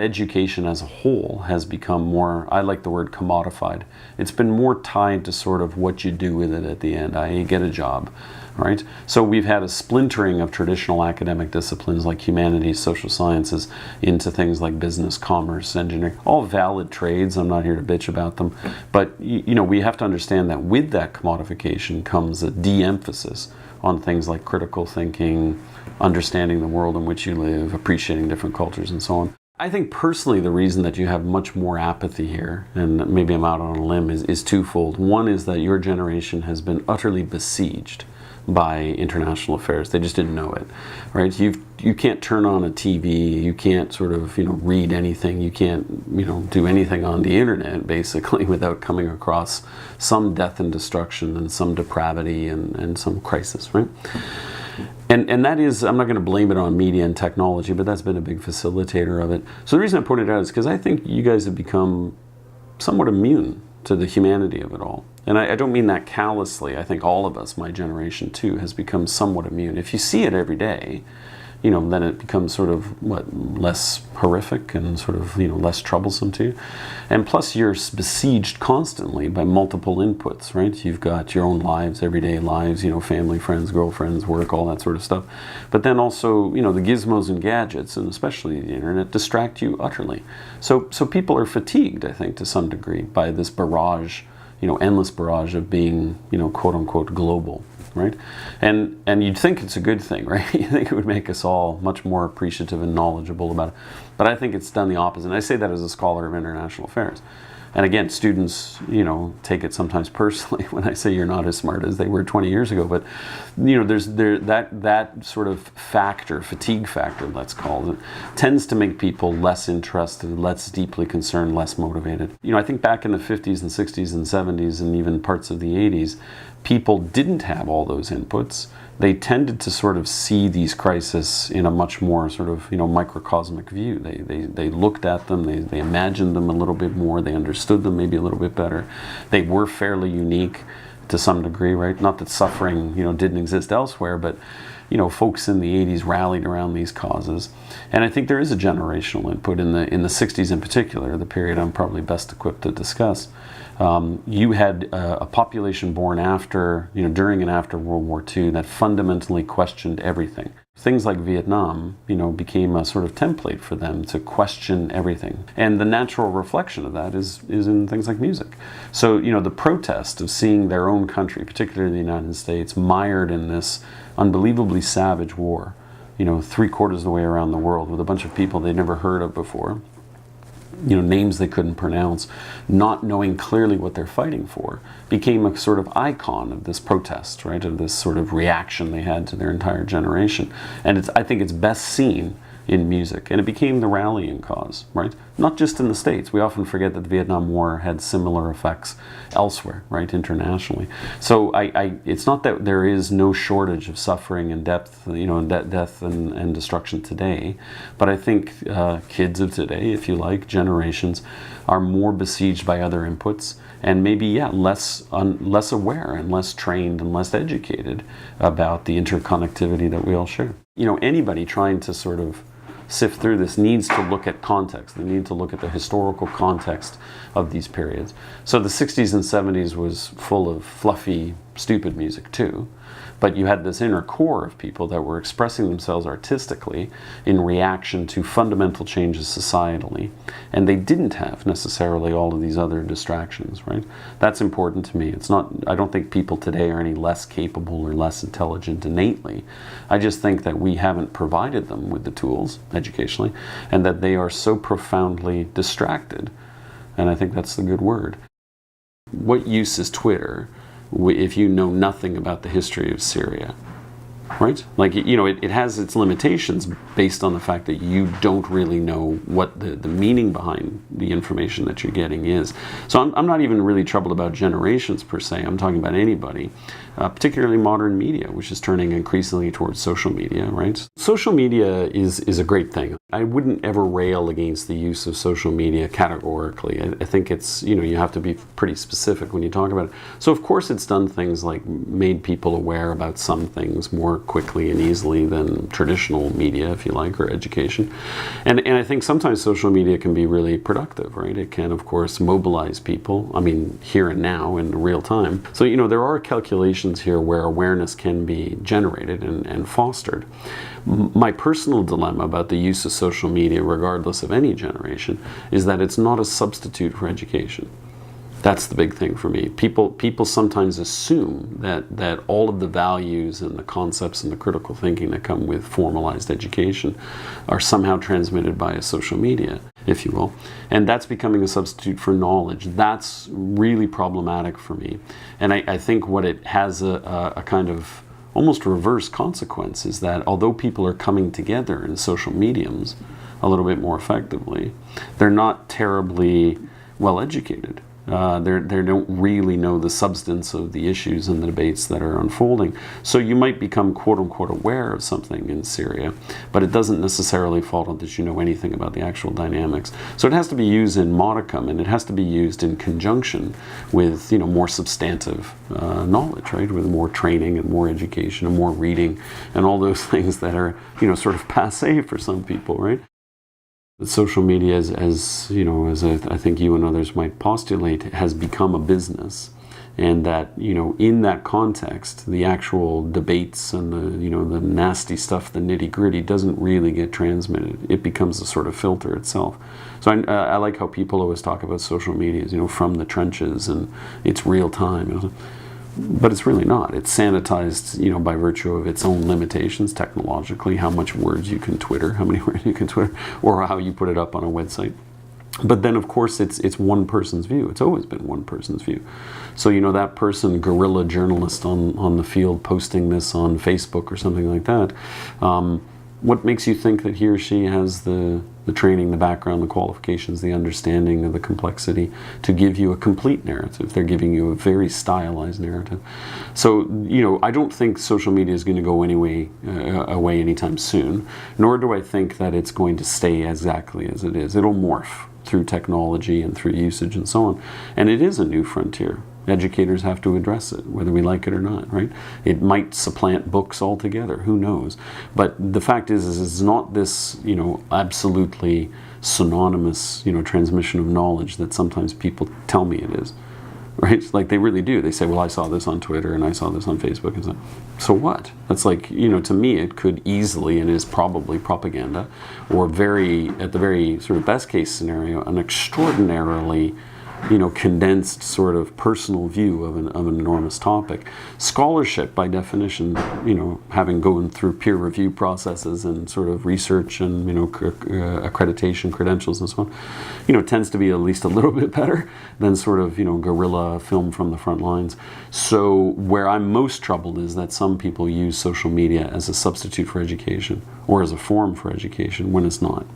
Education as a whole has become more, I like the word commodified. It's been more tied to sort of what you do with it at the end, i.e. get a job, right? So we've had a splintering of traditional academic disciplines like humanities, social sciences, into things like business, commerce, engineering, all valid trades. I'm not here to bitch about them. But we have to understand that with that commodification comes a de-emphasis on things like critical thinking, understanding the world in which you live, appreciating different cultures, and so on. I think personally the reason that you have much more apathy here, and maybe I'm out on a limb, is twofold. One is that your generation has been utterly besieged by international affairs. They just didn't know it, right? You can't turn on a TV, you can't sort of read anything, you can't do anything on the internet basically without coming across some death and destruction and some depravity and some crisis, right? And that is, I'm not going to blame it on media and technology, but that's been a big facilitator of it. So the reason I pointed it out is because I think you guys have become somewhat immune to the humanity of it all. And I don't mean that callously. I think all of us, my generation too, has become somewhat immune. If you see it every day, then it becomes sort of, less horrific and sort of, less troublesome to you. And plus you're besieged constantly by multiple inputs, right? You've got your own lives, everyday lives, family, friends, girlfriends, work, all that sort of stuff. But then also, the gizmos and gadgets, and especially the internet, distract you utterly. So people are fatigued, I think, to some degree by this barrage, endless barrage of being, quote unquote, global. Right? And you'd think it's a good thing, right? You think it would make us all much more appreciative and knowledgeable about it. But I think it's done the opposite. And I say that as a scholar of international affairs. And again, students, take it sometimes personally when I say you're not as smart as they were 20 years ago. But, there's that sort of factor, fatigue factor, let's call it, tends to make people less interested, less deeply concerned, less motivated. I think back in the 50s and 60s and 70s and even parts of the 80s, people didn't have all those inputs. They tended to sort of see these crises in a much more sort of, microcosmic view. They looked at them, they imagined them a little bit more, they understood them maybe a little bit better. They were fairly unique to some degree, right? Not that suffering, didn't exist elsewhere, but, folks in the 80s rallied around these causes. And I think there is a generational input in the 60s in particular, the period I'm probably best equipped to discuss. You had a population born after, during and after World War II that fundamentally questioned everything. Things like Vietnam, became a sort of template for them to question everything. And the natural reflection of that is in things like music. So, the protest of seeing their own country, particularly the United States, mired in this unbelievably savage war, 3/4 of the way around the world with a bunch of people they'd never heard of before. Names they couldn't pronounce, not knowing clearly what they're fighting for, became a sort of icon of this protest, right? Of this sort of reaction they had to their entire generation. And I think it's best seen in music. And it became the rallying cause, right? Not just in the States. We often forget that the Vietnam War had similar effects elsewhere, right? Internationally. So it's not that there is no shortage of suffering and depth, death and destruction today, but I think kids of today, if you like, generations, are more besieged by other inputs and maybe, less aware and less trained and less educated about the interconnectivity that we all share. Anybody trying to sort of sift through this needs to look at context. They need to look at the historical context of these periods. So the 60s and 70s was full of fluffy, stupid music too. But you had this inner core of people that were expressing themselves artistically in reaction to fundamental changes societally. And they didn't have necessarily all of these other distractions, right? That's important to me. I don't think people today are any less capable or less intelligent innately. I just think that we haven't provided them with the tools, educationally, and that they are so profoundly distracted. And I think that's the good word. What use is Twitter if you know nothing about the history of Syria, right? Like, it has its limitations based on the fact that you don't really know what the meaning behind the information that you're getting is. So I'm not even really troubled about generations per se. I'm talking about anybody, particularly modern media, which is turning increasingly towards social media, right? Social media is a great thing. I wouldn't ever rail against the use of social media categorically. I think it's, you have to be pretty specific when you talk about it. So of course it's done things like made people aware about some things more quickly and easily than traditional media, if you like, or education. And I think sometimes social media can be really productive, right? It can, of course, mobilize people, I mean, here and now in real time. So, there are calculations here where awareness can be generated and fostered. My personal dilemma about the use of social media, regardless of any generation, is that it's not a substitute for education. That's the big thing for me. People sometimes assume that all of the values and the concepts and the critical thinking that come with formalized education are somehow transmitted by social media, if you will. And that's becoming a substitute for knowledge. That's really problematic for me. And I think what it has a kind of almost reverse consequence is that although people are coming together in social mediums a little bit more effectively, they're not terribly well educated. They don't really know the substance of the issues and the debates that are unfolding. So you might become quote-unquote aware of something in Syria, but it doesn't necessarily follow that you know anything about the actual dynamics. So it has to be used in modicum, and it has to be used in conjunction with more substantive knowledge, right? With more training and more education and more reading and all those things that are sort of passé for some people, right? Social media, as I think you and others might postulate, has become a business, and that in that context, the actual debates and the nasty stuff, the nitty gritty, doesn't really get transmitted. It becomes a sort of filter itself. So I like how people always talk about social media as from the trenches and it's real time. But it's really not. It's sanitized, by virtue of its own limitations technologically, how much words you can Twitter, how many words you can Twitter, or how you put it up on a website. But then, of course, it's one person's view. It's always been one person's view. So, that person, guerrilla journalist on the field, posting this on Facebook or something like that, what makes you think that he or she has the training, the background, the qualifications, the understanding of the complexity to give you a complete narrative? They're giving you a very stylized narrative. So, I don't think social media is going to go away anytime soon, nor do I think that it's going to stay exactly as it is. It'll morph through technology and through usage and so on. And it is a new frontier. Educators have to address it, whether we like it or not, right? It might supplant books altogether, who knows? But the fact is it's not this, absolutely synonymous, transmission of knowledge that sometimes people tell me it is, right? Like they really do. They say, well, I saw this on Twitter and I saw this on Facebook and so what? That's like, to me it could easily and is probably propaganda, or at the very sort of best case scenario, an extraordinarily condensed sort of personal view of an enormous topic. Scholarship, by definition, having gone through peer review processes and sort of research and, accreditation credentials and so on, tends to be at least a little bit better than sort of, guerrilla film from the front lines. So where I'm most troubled is that some people use social media as a substitute for education or as a form for education when it's not.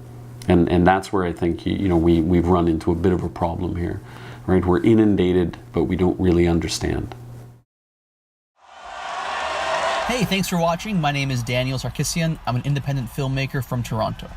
And that's where I think we've run into a bit of a problem here, right? We're inundated, but we don't really understand. Hey, thanks for watching. My name is Daniel Sarkisian. I'm an independent filmmaker from Toronto.